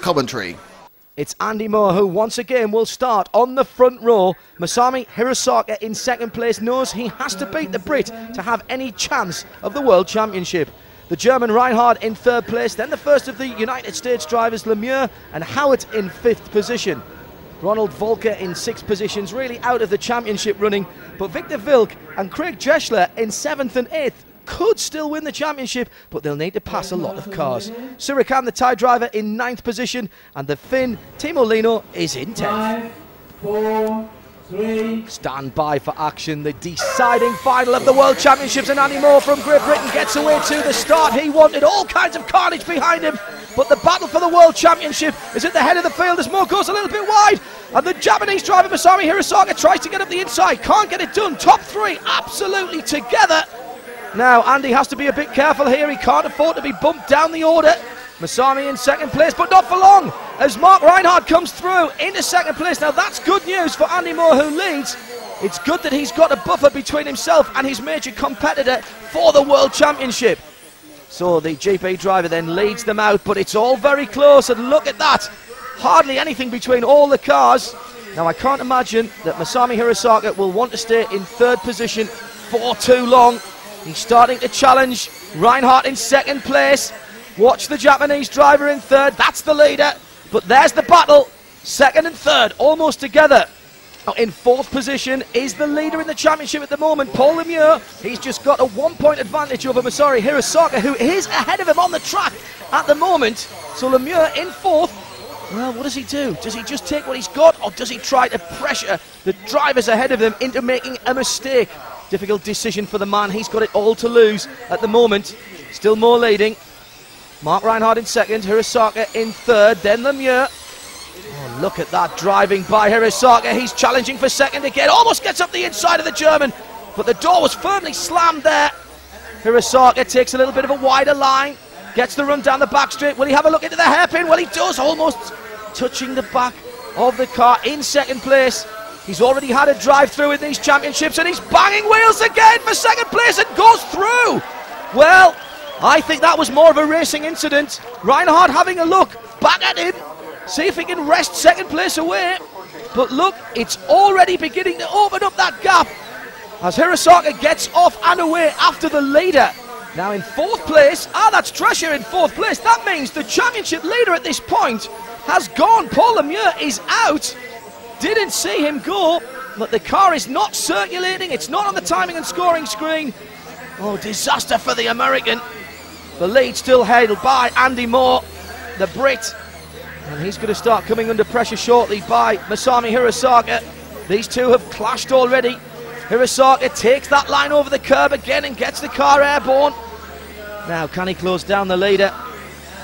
commentary. It's Andy Moore who once again will start on the front row. Masami Hirosaka in second place knows he has to beat the Brit to have any chance of the World Championship. The German Reinhard in third place, then the first of the United States drivers Lemieux and Howard in fifth position. Ronald Volker in sixth positions, really out of the championship running, but Victor Vilk and Craig Dreschler in seventh and eighth could still win the championship, but they'll need to pass a lot of cars. Surikan, the Thai driver, in ninth position, and the Finn, Timo Lino, is in 10th. 5, 4, 3. Stand by for action, the deciding final of the World Championships, and Andy Moore from Great Britain gets away to the start. He wanted all kinds of carnage behind him, but the battle for the World Championship is at the head of the field as Moore goes a little bit wide, and the Japanese driver Masami Hirosaka tries to get up the inside, can't get it done. Top three absolutely together. Now Andy has to be a bit careful here, he can't afford to be bumped down the order. Masami in second place, but not for long, as Mark Reinhardt comes through into second place. Now that's good news for Andy Moore, who leads. It's good that he's got a buffer between himself and his major competitor for the World Championship. So the GP driver then leads them out, but it's all very close, and look at that, hardly anything between all the cars. Now I can't imagine that Masami Hirosaka will want to stay in third position for too long. He's starting to challenge Reinhardt in second place. Watch the Japanese driver in third, that's the leader, but there's the battle, second and third almost together. Now in fourth position is the leader in the championship at the moment, Paul Lemieux. He's just got a 1 point advantage over Masami Hirosaka, who is ahead of him on the track at the moment. So Lemieux in fourth. Well, what does he do? Does he just take what he's got, or does he try to pressure the drivers ahead of him into making a mistake? Difficult decision for the man, he's got it all to lose at the moment. Still Moore leading. Mark Reinhardt in second, Hirosaka in third, then Lemieux. Oh, look at that driving by Hirosaka. He's challenging for second again, almost gets up the inside of the German, but the door was firmly slammed there. Hirosaka takes a little bit of a wider line, gets the run down the back straight. Will he have a look into the hairpin? Well, he does, almost touching the back of the car in second place. He's already had a drive-through in these championships, and he's banging wheels again for second place and goes through. Well, I think that was more of a racing incident. Reinhardt having a look back at him, see if he can wrest second place away. But look, it's already beginning to open up that gap as Hirosaka gets off and away after the leader. Now in fourth place, that's Drescher in fourth place. That means the championship leader at this point has gone. Paul Lemieux is out. Didn't see him go, but the car is not circulating. It's not on the timing and scoring screen. Oh, disaster for the American. The lead still held by Andy Moore, the Brit. And he's going to start coming under pressure shortly by Masami Hirosaka. These two have clashed already. Hirosaka takes that line over the curb again and gets the car airborne. Now, can he close down the leader?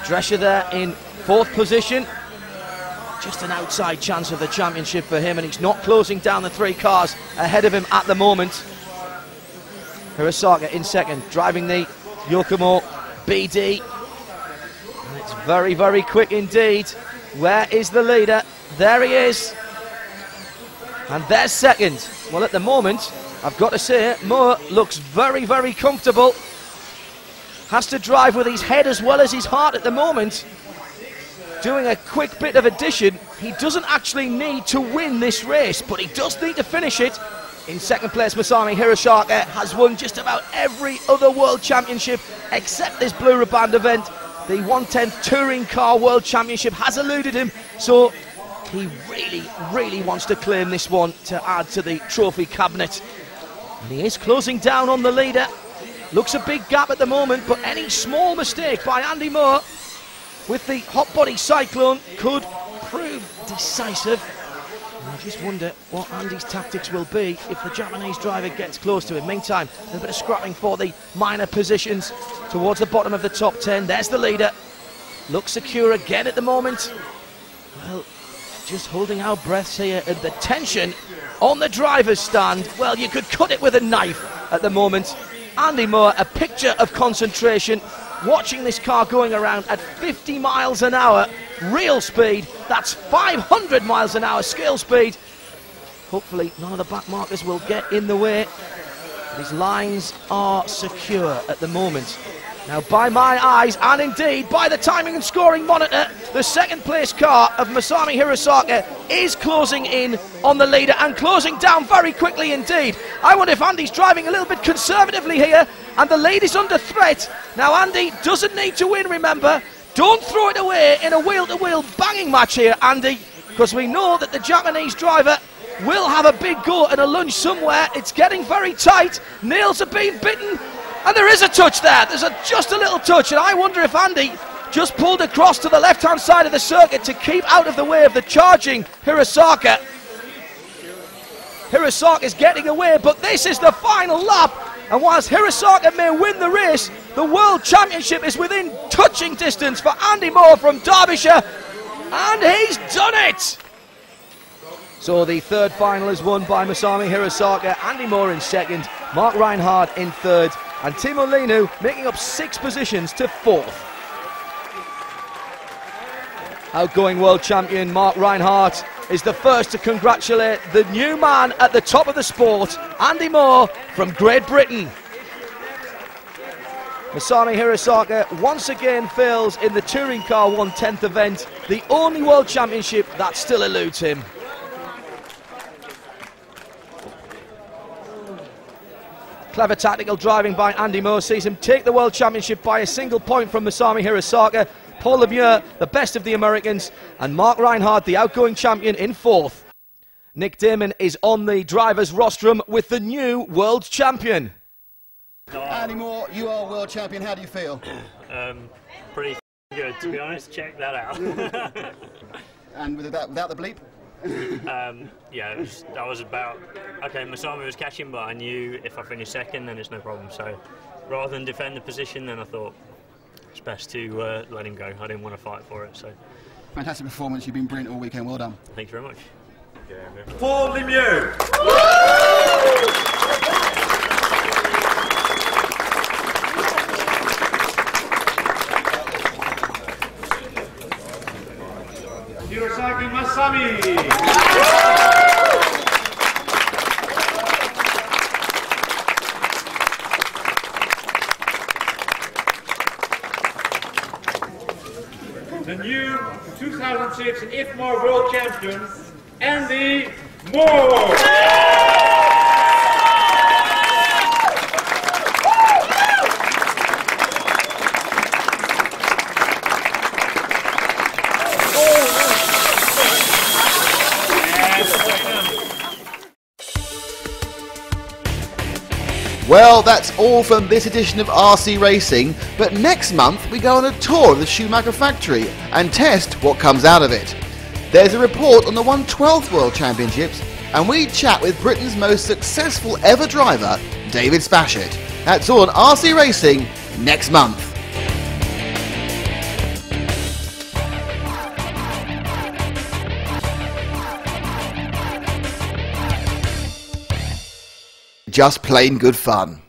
Drescher there in fourth position. Just an outside chance of the championship for him, and he's not closing down the three cars ahead of him at the moment. Hirosaka in second, driving the Yokomo BD. And it's very, very quick indeed. Where is the leader? There he is. And there's second. Well, at the moment, I've got to say, Moore looks very, very comfortable. Has to drive with his head as well as his heart at the moment. Doing a quick bit of addition, he doesn't actually need to win this race, but he does need to finish it. In second place, Masami Hirosaka has won just about every other World Championship except this Blue Riband event. The 1/10 Touring Car World Championship has eluded him, so he really, really wants to claim this one to add to the trophy cabinet. And he is closing down on the leader. Looks a big gap at the moment, but any small mistake by Andy Moore with the hot body Cyclone could prove decisive. And I just wonder what Andy's tactics will be if the Japanese driver gets close to him. Meantime, a little bit of scrapping for the minor positions towards the bottom of the top 10. There's the leader. Looks secure again at the moment. Well, just holding our breaths here, and the tension on the driver's stand, well, you could cut it with a knife at the moment. Andy Moore, a picture of concentration, watching this car going around at 50 miles an hour, real speed. That's 500 miles an hour scale speed. Hopefully none of the back markers will get in the way. These lines are secure at the moment. Now, by my eyes, and indeed by the timing and scoring monitor, the second place car of Masami Hirosaka is closing in on the leader and closing down very quickly indeed. I wonder if Andy's driving a little bit conservatively here, and the lead is under threat. Now, Andy doesn't need to win, remember. Don't throw it away in a wheel-to-wheel banging match here, Andy, because we know that the Japanese driver will have a big go at a lunge somewhere. It's getting very tight. Nails are being bitten. And there is a touch there. There's just a little touch. And I wonder if Andy just pulled across to the left-hand side of the circuit to keep out of the way of the charging Hirosaka. Hirosaka is getting away, but this is the final lap. And whilst Hirosaka may win the race, the World Championship is within touching distance for Andy Moore from Derbyshire. And he's done it! So the third final is won by Masami Hirosaka, Andy Moore in second, Mark Reinhardt in third, and Timo Leinu making up 6 positions to 4th. Outgoing world champion Mark Reinhardt is the first to congratulate the new man at the top of the sport, Andy Moore from Great Britain. Masami Hirosaka once again fails in the Touring Car 1/10th event, the only world championship that still eludes him. Clever tactical driving by Andy Moore sees him take the World Championship by a single point from Masami Hirosaka. Paul Lemieux, the best of the Americans, and Mark Reinhardt, the outgoing champion, in 4th. Nick Damon is on the driver's rostrum with the new world champion. Andy Moore, you are world champion. How do you feel? Pretty good, to be honest. Check that out. And without the bleep? Yeah, that was about, okay, Masami was catching, but I knew if I finish second, then it's no problem. So rather than defend the position, then I thought it's best to let him go. I didn't want to fight for it. So Fantastic performance. You've been brilliant all weekend. Well done. thanks very much. Paul Lemieux. Hirosaki Masami. The new 2006 IFMAR World Champion, Andy Moore. Well, that's all from this edition of RC Racing, but next month we go on a tour of the Schumacher factory and test what comes out of it. There's a report on the 1/12th World Championships, and we chat with Britain's most successful ever driver, David Spashett. That's all on RC Racing next month. Just plain good fun.